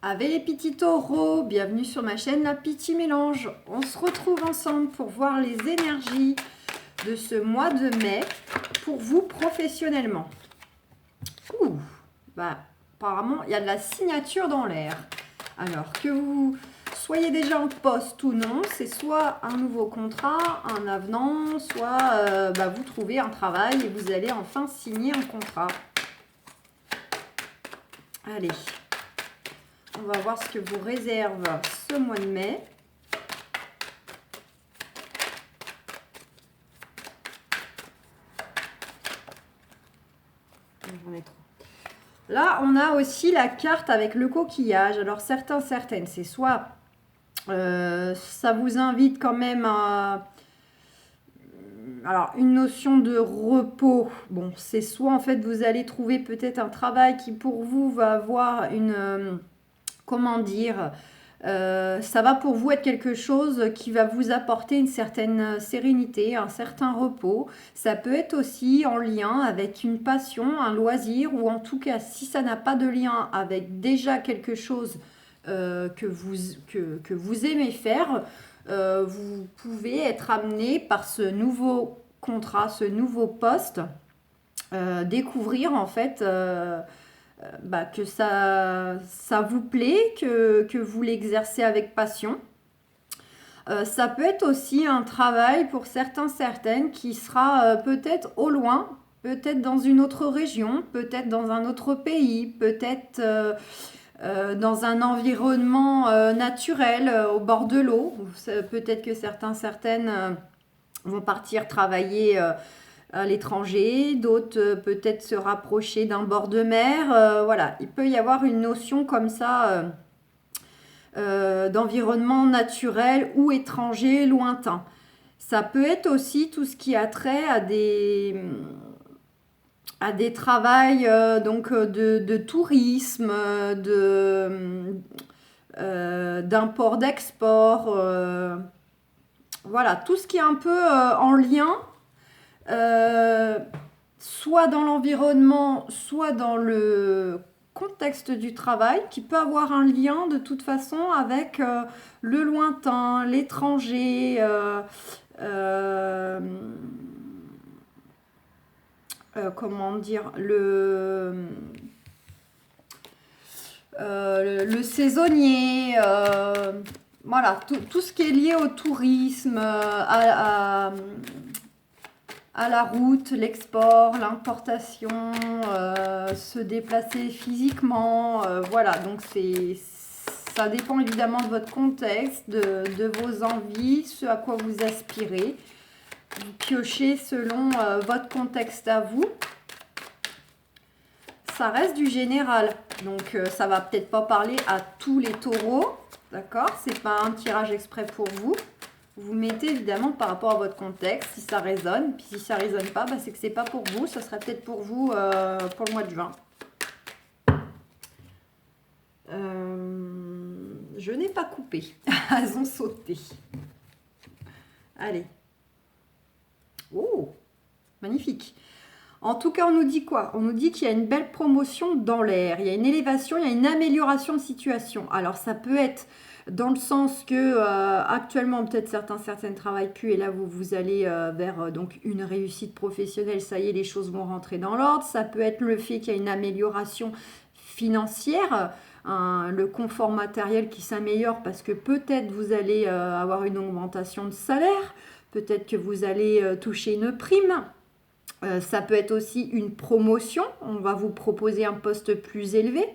Avec les petits taureaux, bienvenue sur ma chaîne La Petit Mélange. On se retrouve ensemble pour voir les énergies de ce mois de mai pour vous professionnellement. Ouh, apparemment, il y a de la signature dans l'air. Alors, que vous soyez déjà en poste ou non, c'est soit un nouveau contrat, un avenant, soit vous trouvez un travail et vous allez enfin signer un contrat. Allez. On va voir ce que vous réserve ce mois de mai. Là, on a aussi la carte avec le coquillage. Alors, certaines, c'est soit ça vous invite quand même à... Alors, une notion de repos. Bon, c'est soit en fait, vous allez trouver peut-être un travail qui pour vous va avoir une... comment dire, ça va pour vous être quelque chose qui va vous apporter une certaine sérénité, un certain repos. Ça peut être aussi en lien avec une passion, un loisir, ou en tout cas, si ça n'a pas de lien avec déjà quelque chose que vous aimez faire, vous pouvez être amené par ce nouveau contrat, ce nouveau poste, découvrir en fait... que ça vous plaît, que vous l'exercez avec passion. Ça peut être aussi un travail pour certaines qui sera peut-être au loin, peut-être dans une autre région, peut-être dans un autre pays, peut-être dans un environnement naturel au bord de l'eau. Peut-être que certaines vont partir travailler à l'étranger, d'autres peut-être se rapprocher d'un bord de mer. Voilà, il peut y avoir une notion comme ça d'environnement naturel ou étranger, lointain. Ça peut être aussi tout ce qui a trait à des travails de tourisme, d'import-d'export. Voilà, tout ce qui est un peu en lien soit dans l'environnement, soit dans le contexte du travail, qui peut avoir un lien de toute façon avec le lointain, l'étranger, comment dire, le saisonnier, voilà, tout ce qui est lié au tourisme, à la route, l'export, l'importation, se déplacer physiquement, voilà, donc ça dépend évidemment de votre contexte, de vos envies, ce à quoi vous aspirez. Vous piochez selon votre contexte à vous. Ça reste du général, donc ça va peut-être pas parler à tous les taureaux, d'accord? C'est pas un tirage exprès pour vous. Vous mettez évidemment par rapport à votre contexte, si ça résonne. Puis si ça résonne pas, c'est que c'est pas pour vous. Ça serait peut-être pour vous pour le mois de juin. Je n'ai pas coupé. Elles ont sauté. Allez. Oh, magnifique. En tout cas, on nous dit quoi? On nous dit qu'il y a une belle promotion dans l'air. Il y a une élévation, il y a une amélioration de situation. Alors, ça peut être... dans le sens que actuellement peut-être certaines travaillent plus et là vous allez vers donc une réussite professionnelle, ça y est, les choses vont rentrer dans l'ordre. Ça peut être le fait qu'il y a une amélioration financière, le confort matériel qui s'améliore parce que peut-être vous allez avoir une augmentation de salaire, peut-être que vous allez toucher une prime. Ça peut être aussi une promotion, on va vous proposer un poste plus élevé.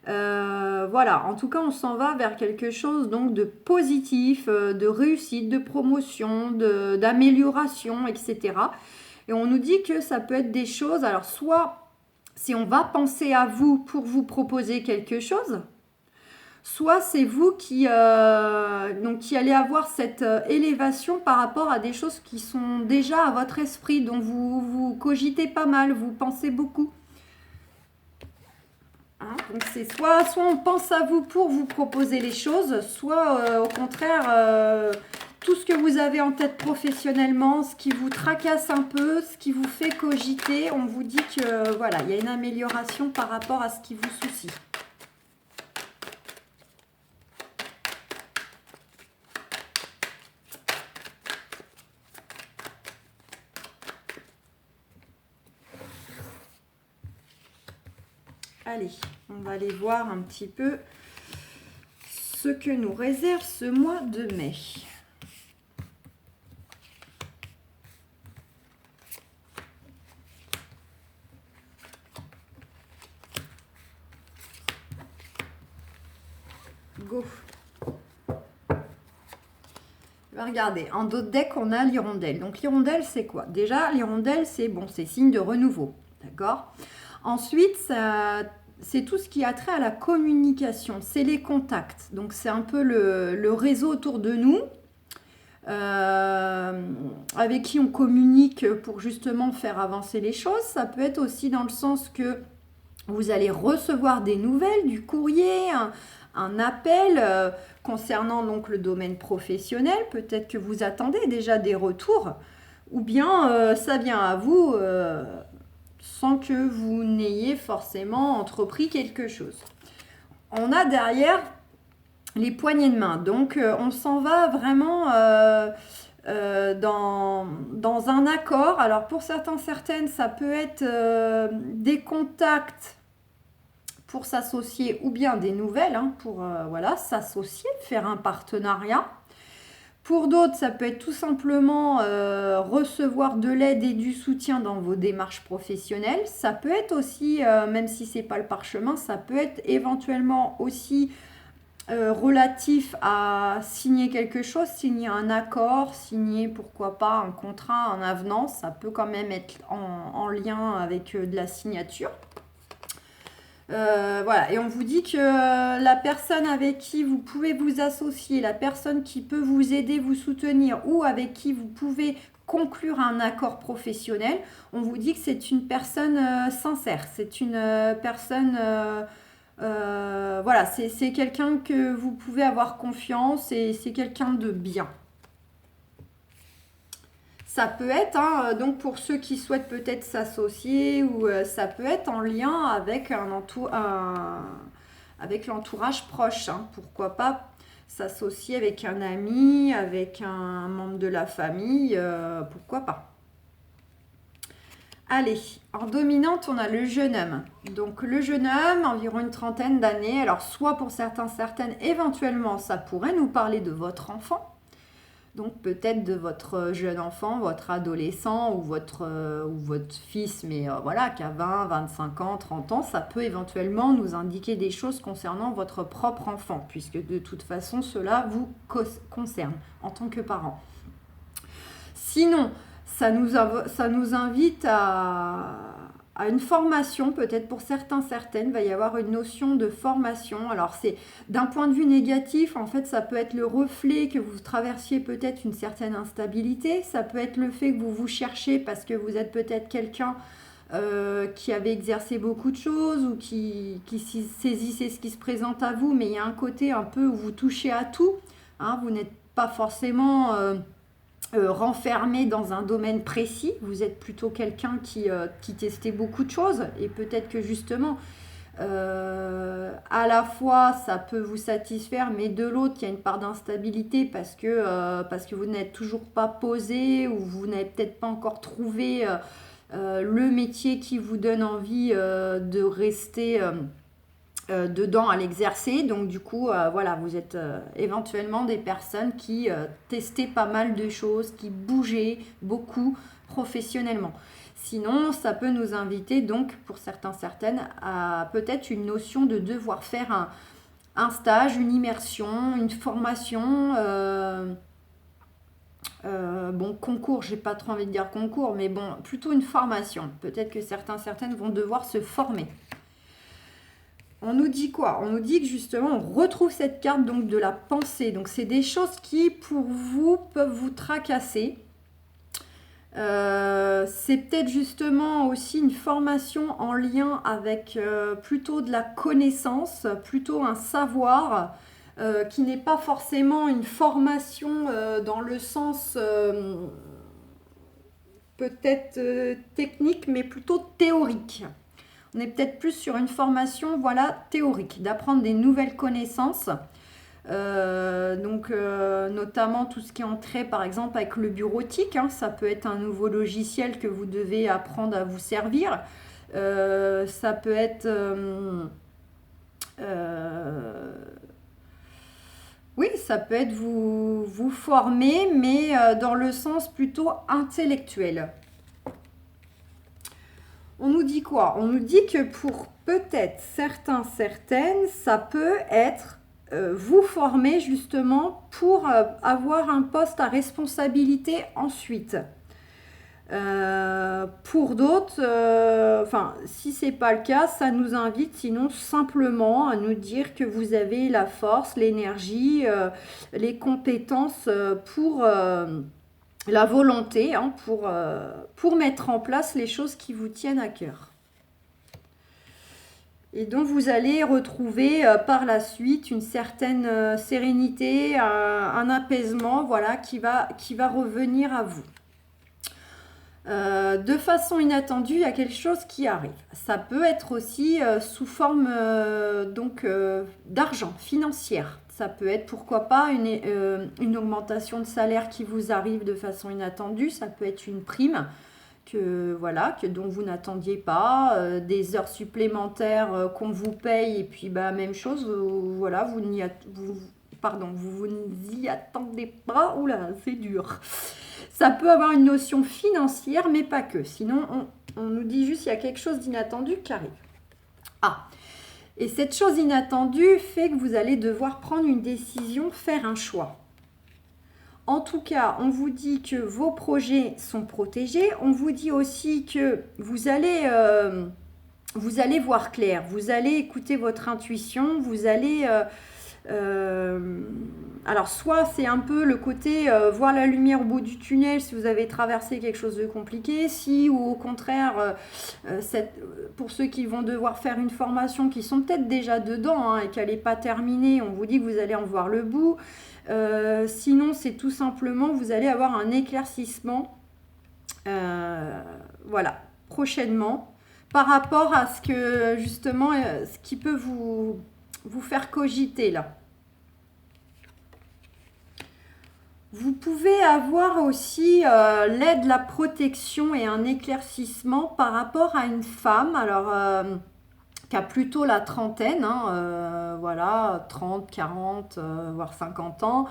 Voilà, en tout cas on s'en va vers quelque chose donc de positif, de réussite, de promotion, d'amélioration, etc. Et on nous dit que ça peut être des choses, alors soit si on va penser à vous pour vous proposer quelque chose, soit c'est vous qui allez avoir cette élévation par rapport à des choses qui sont déjà à votre esprit, dont vous cogitez pas mal, vous pensez beaucoup. Donc c'est soit on pense à vous pour vous proposer les choses, soit au contraire, tout ce que vous avez en tête professionnellement, ce qui vous tracasse un peu, ce qui vous fait cogiter, on vous dit que voilà, il y a une amélioration par rapport à ce qui vous soucie. Allez, on va aller voir un petit peu ce que nous réserve ce mois de mai. Go. Regardez, en dos de deck, on a l'hirondelle. Donc l'hirondelle, c'est quoi? Déjà, l'hirondelle, c'est bon, c'est signe de renouveau. D'accord? Ensuite, c'est tout ce qui a trait à la communication. C'est les contacts. Donc c'est un peu le réseau autour de nous. Avec qui on communique pour justement faire avancer les choses. Ça peut être aussi dans le sens que vous allez recevoir des nouvelles, du courrier, un appel concernant donc le domaine professionnel. Peut-être que vous attendez déjà des retours ou bien ça vient à vous sans que vous n'ayez forcément entrepris quelque chose. On a derrière les poignées de main. Donc, on s'en va vraiment dans un accord. Alors, pour certains, certaines, ça peut être des contacts pour s'associer ou bien des nouvelles pour voilà, s'associer, faire un partenariat. Pour d'autres, ça peut être tout simplement recevoir de l'aide et du soutien dans vos démarches professionnelles. Ça peut être aussi, même si ce n'est pas le parchemin, ça peut être éventuellement aussi relatif à signer quelque chose, signer un accord, signer pourquoi pas un contrat, un avenant, ça peut quand même être en lien avec de la signature. Voilà, et on vous dit que la personne avec qui vous pouvez vous associer, la personne qui peut vous aider, vous soutenir ou avec qui vous pouvez conclure un accord professionnel, on vous dit que c'est une personne sincère, c'est une personne... voilà, c'est quelqu'un que vous pouvez avoir confiance et c'est quelqu'un de bien. Ça peut être, donc pour ceux qui souhaitent peut-être s'associer ou ça peut être en lien avec avec l'entourage proche. Pourquoi pas s'associer avec un ami, avec un membre de la famille, pourquoi pas. Allez, en dominante, on a le jeune homme. Donc le jeune homme, environ une trentaine d'années. Alors soit pour certains, certaines, éventuellement, ça pourrait nous parler de votre enfant. Donc peut-être de votre jeune enfant, votre adolescent ou votre fils, mais voilà, qui a 20, 25 ans, 30 ans, ça peut éventuellement nous indiquer des choses concernant votre propre enfant, puisque de toute façon, cela vous concerne en tant que parent. Sinon, ça nous invite à une formation, peut-être pour certains, certaines, il va y avoir une notion de formation. Alors c'est d'un point de vue négatif, en fait, ça peut être le reflet que vous traversiez peut-être une certaine instabilité, ça peut être le fait que vous vous cherchez parce que vous êtes peut-être quelqu'un qui avait exercé beaucoup de choses ou qui saisissait ce qui se présente à vous, mais il y a un côté un peu où vous touchez à tout, vous n'êtes pas forcément... renfermé dans un domaine précis, vous êtes plutôt quelqu'un qui testait beaucoup de choses et peut-être que justement à la fois ça peut vous satisfaire mais de l'autre il y a une part d'instabilité parce que vous n'êtes toujours pas posé ou vous n'avez peut-être pas encore trouvé le métier qui vous donne envie de rester dedans à l'exercer. Donc du coup, voilà, vous êtes éventuellement des personnes qui testaient pas mal de choses, qui bougeaient beaucoup professionnellement. Sinon, ça peut nous inviter donc, pour certains, certaines, à peut-être une notion de devoir faire un stage, une immersion, une formation. Bon, concours, j'ai pas trop envie de dire concours, mais bon, plutôt une formation. Peut-être que certains, certaines vont devoir se former. On nous dit quoi? On nous dit que justement, on retrouve cette carte donc de la pensée. Donc, c'est des choses qui, pour vous, peuvent vous tracasser. C'est peut-être justement aussi une formation en lien avec plutôt de la connaissance, plutôt un savoir qui n'est pas forcément une formation dans le sens peut-être technique, mais plutôt théorique. On est peut-être plus sur une formation théorique, d'apprendre des nouvelles connaissances. Notamment tout ce qui est entré par exemple avec le bureautique, ça peut être un nouveau logiciel que vous devez apprendre à vous servir. Ça peut être... oui, ça peut être vous former, mais dans le sens plutôt intellectuel. On nous dit quoi? On nous dit que pour peut-être certains, certaines, ça peut être vous former justement pour avoir un poste à responsabilité ensuite. Pour d'autres, enfin, si c'est pas le cas, ça nous invite sinon simplement à nous dire que vous avez la force, l'énergie, les compétences pour la volonté, hein, pour mettre en place les choses qui vous tiennent à cœur. Et donc vous allez retrouver par la suite une certaine sérénité, un apaisement, voilà, qui va revenir à vous. De façon inattendue, il y a quelque chose qui arrive. Ça peut être aussi sous forme d'argent, financière. Ça peut être, pourquoi pas, une augmentation de salaire qui vous arrive de façon inattendue. Ça peut être une prime dont vous n'attendiez pas, des heures supplémentaires qu'on vous paye, et puis même chose, vous n'y attendez pas. Oula, c'est dur. Ça peut avoir une notion financière, mais pas que. Sinon, on nous dit juste qu'il y a quelque chose d'inattendu qui arrive. Ah, et cette chose inattendue fait que vous allez devoir prendre une décision, faire un choix. En tout cas, on vous dit que vos projets sont protégés. On vous dit aussi que vous allez voir clair. Vous allez écouter votre intuition. Vous allez... alors, soit c'est un peu le côté voir la lumière au bout du tunnel si vous avez traversé quelque chose de compliqué, ou au contraire, pour ceux qui vont devoir faire une formation, qui sont peut-être déjà dedans et qu'elle n'est pas terminée, on vous dit que vous allez en voir le bout. Sinon, c'est tout simplement, vous allez avoir un éclaircissement, prochainement, par rapport à ce que, justement, ce qui peut vous faire cogiter là. Vous pouvez avoir aussi l'aide, la protection et un éclaircissement par rapport à une femme, alors qui a plutôt la trentaine, 30, 40, voire 50 ans,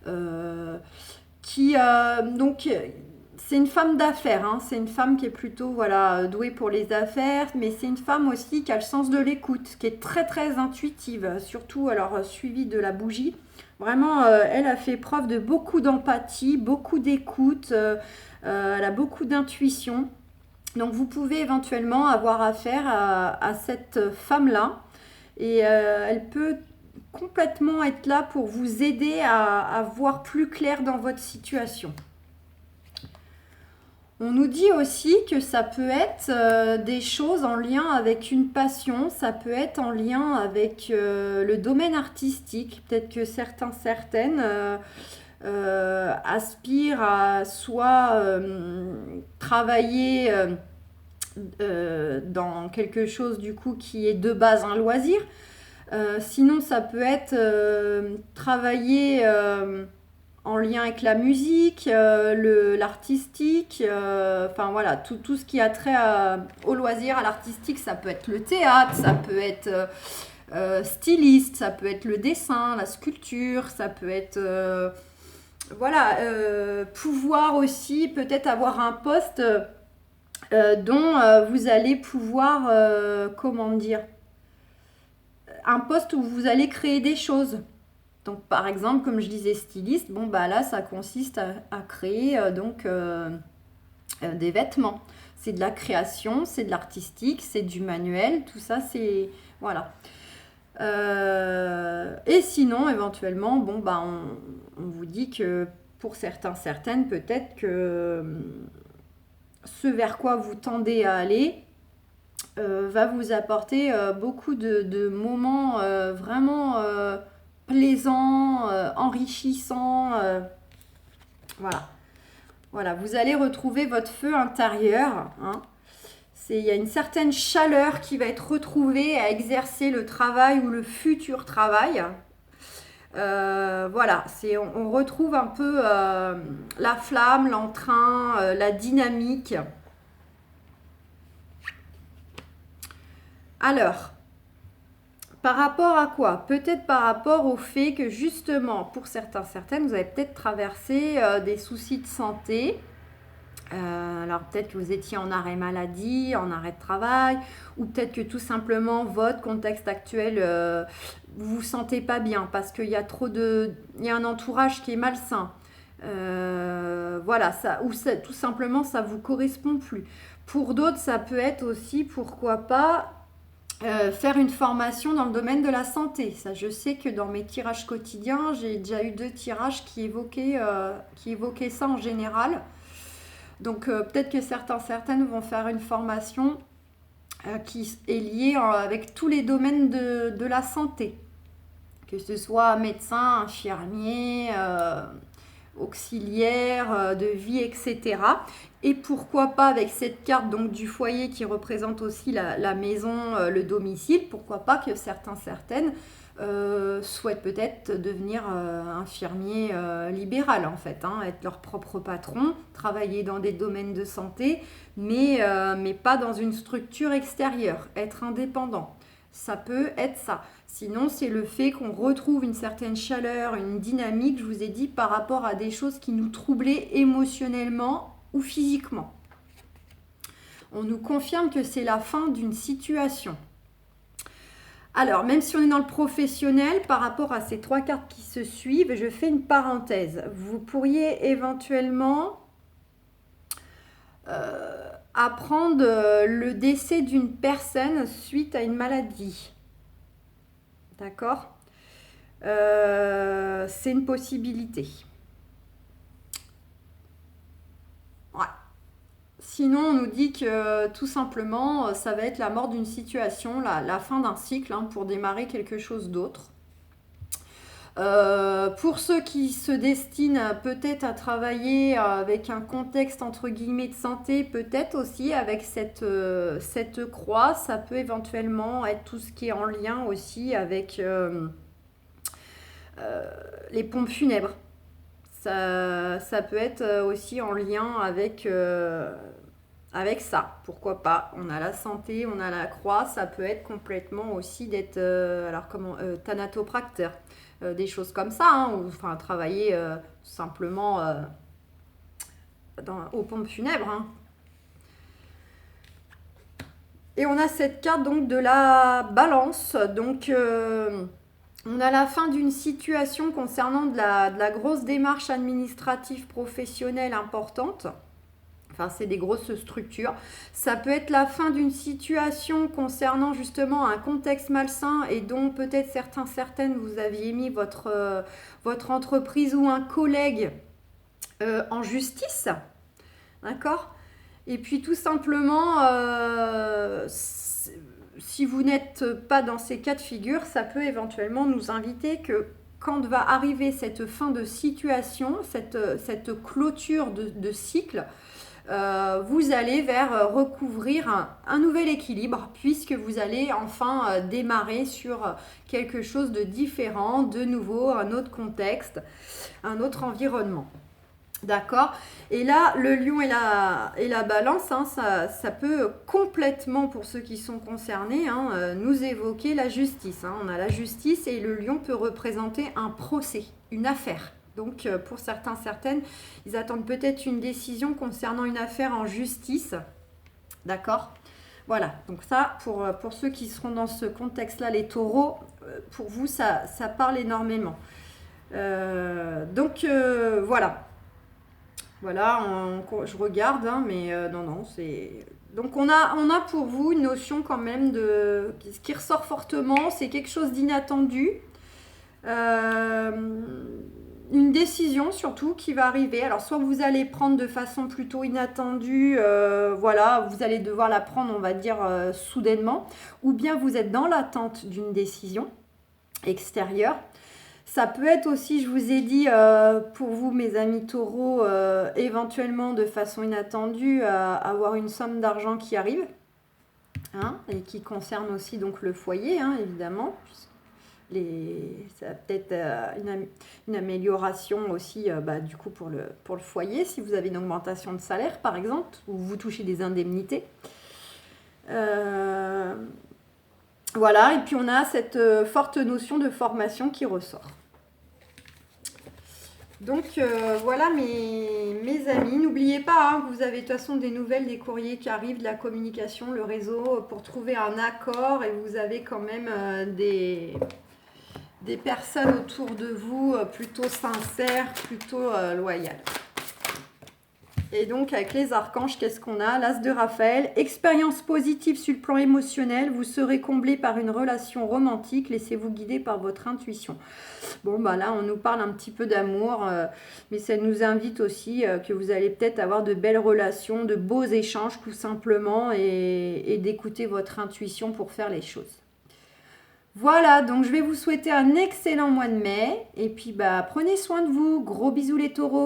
donc c'est une femme d'affaires, c'est une femme qui est plutôt douée pour les affaires, mais c'est une femme aussi qui a le sens de l'écoute, qui est très très intuitive, surtout suivie de la bougie. Vraiment, elle a fait preuve de beaucoup d'empathie, beaucoup d'écoute, elle a beaucoup d'intuition. Donc vous pouvez éventuellement avoir affaire à cette femme-là, et elle peut complètement être là pour vous aider à voir plus clair dans votre situation. On nous dit aussi que ça peut être des choses en lien avec une passion, ça peut être en lien avec le domaine artistique. Peut-être que certaines aspirent à soit travailler dans quelque chose du coup qui est de base un loisir. Sinon, ça peut être travailler... en lien avec la musique, l'artistique, tout ce qui a trait au loisir, à l'artistique. Ça peut être le théâtre, ça peut être styliste, ça peut être le dessin, la sculpture, ça peut être pouvoir aussi peut-être avoir un poste dont vous allez pouvoir un poste où vous allez créer des choses. Donc, par exemple, comme je disais styliste, là, ça consiste à créer des vêtements. C'est de la création, c'est de l'artistique, c'est du manuel, tout ça, c'est... Voilà. Et sinon, éventuellement, on vous dit que pour certaines, peut-être que ce vers quoi vous tendez à aller va vous apporter beaucoup de moments vraiment... plaisant, enrichissant, voilà, vous allez retrouver votre feu intérieur, il y a une certaine chaleur qui va être retrouvée à exercer le travail ou le futur travail. On retrouve un peu la flamme, l'entrain, la dynamique. Alors, par rapport à quoi? Peut-être par rapport au fait que justement, pour certaines, vous avez peut-être traversé des soucis de santé. Alors peut-être que vous étiez en arrêt maladie, en arrêt de travail, ou peut-être que tout simplement votre contexte actuel, vous vous sentez pas bien parce qu'il y a il y a un entourage qui est malsain. Voilà, tout simplement ça vous correspond plus. Pour d'autres, ça peut être aussi, pourquoi pas, faire une formation dans le domaine de la santé. Ça, je sais que dans mes tirages quotidiens, j'ai déjà eu 2 tirages qui évoquaient ça en général. Donc peut-être que certaines vont faire une formation qui est liée avec tous les domaines de la santé. Que ce soit médecin, infirmier, auxiliaire de vie, etc. Et pourquoi pas avec cette carte donc, du foyer qui représente aussi la maison, le domicile, pourquoi pas que certaines souhaitent peut-être devenir infirmier libéral en fait, hein, être leur propre patron, travailler dans des domaines de santé, mais pas dans une structure extérieure, être indépendant. Ça peut être ça. Sinon, c'est le fait qu'on retrouve une certaine chaleur, une dynamique, je vous ai dit, par rapport à des choses qui nous troublaient émotionnellement ou physiquement. On nous confirme que c'est la fin d'une situation. Alors, même si on est dans le professionnel, par rapport à ces 3 cartes qui se suivent, je fais une parenthèse. Vous pourriez éventuellement apprendre le décès d'une personne suite à une maladie. D'accord ? C'est une possibilité. Ouais. Sinon, on nous dit que tout simplement, ça va être la mort d'une situation, la fin d'un cycle, hein, pour démarrer quelque chose d'autre. Pour ceux qui se destinent peut-être à travailler avec un contexte entre guillemets de santé, peut-être aussi avec cette croix, ça peut éventuellement être tout ce qui est en lien aussi avec les pompes funèbres. Ça peut être aussi en lien avec ça. Pourquoi pas? On a la santé, on a la croix, ça peut être complètement aussi d'être thanatopracteur. Des choses comme ça, hein, ou enfin travailler simplement aux pompes funèbres. Hein. Et on a cette carte donc de la balance. Donc on a la fin d'une situation concernant de la grosse démarche administrative professionnelle importante. Enfin, c'est des grosses structures. Ça peut être la fin d'une situation concernant justement un contexte malsain et dont peut-être certaines, vous aviez mis votre entreprise ou un collègue en justice. D'accord ? Et puis tout simplement, si vous n'êtes pas dans ces cas de figure, ça peut éventuellement nous inviter que quand va arriver cette fin de situation, cette clôture de cycle, vous allez vers recouvrir un nouvel équilibre puisque vous allez enfin démarrer sur quelque chose de différent, de nouveau, un autre contexte, un autre environnement. D'accord? Et là, le lion et la balance, hein, ça peut complètement, pour ceux qui sont concernés, hein, nous évoquer la justice. Hein. On a la justice et le lion peut représenter un procès, une affaire. Donc, pour certaines, ils attendent peut-être une décision concernant une affaire en justice. D'accord ? Voilà, donc ça, pour ceux qui seront dans ce contexte-là, les taureaux, pour vous, ça parle énormément. Voilà. Voilà, je regarde, hein, mais non, c'est... Donc on a pour vous une notion quand même de... Ce qui ressort fortement, c'est quelque chose d'inattendu. Une décision surtout qui va arriver. Alors soit vous allez prendre de façon plutôt inattendue, voilà, vous allez devoir la prendre, on va dire, soudainement. Ou bien vous êtes dans l'attente d'une décision extérieure. Ça peut être aussi, je vous ai dit, pour vous, mes amis taureaux, éventuellement de façon inattendue, avoir une somme d'argent qui arrive, hein, et qui concerne aussi donc le foyer, hein, évidemment. Ça a peut-être une amélioration aussi, du coup, pour le foyer, si vous avez une augmentation de salaire, par exemple, ou vous touchez des indemnités. Voilà, et puis on a cette forte notion de formation qui ressort. Donc voilà mes amis, n'oubliez pas hein, que vous avez de toute façon des nouvelles, des courriers qui arrivent, de la communication, le réseau, pour trouver un accord, et vous avez quand même des personnes autour de vous plutôt sincères, plutôt loyales. Et donc, avec les archanges, qu'est-ce qu'on a? L'As de Raphaël. Expérience positive sur le plan émotionnel. Vous serez comblé par une relation romantique. Laissez-vous guider par votre intuition. Bon, bah là, on nous parle un petit peu d'amour. Mais ça nous invite aussi que vous allez peut-être avoir de belles relations, de beaux échanges, tout simplement. Et d'écouter votre intuition pour faire les choses. Voilà, donc je vais vous souhaiter un excellent mois de mai. Et puis, bah, prenez soin de vous. Gros bisous les taureaux.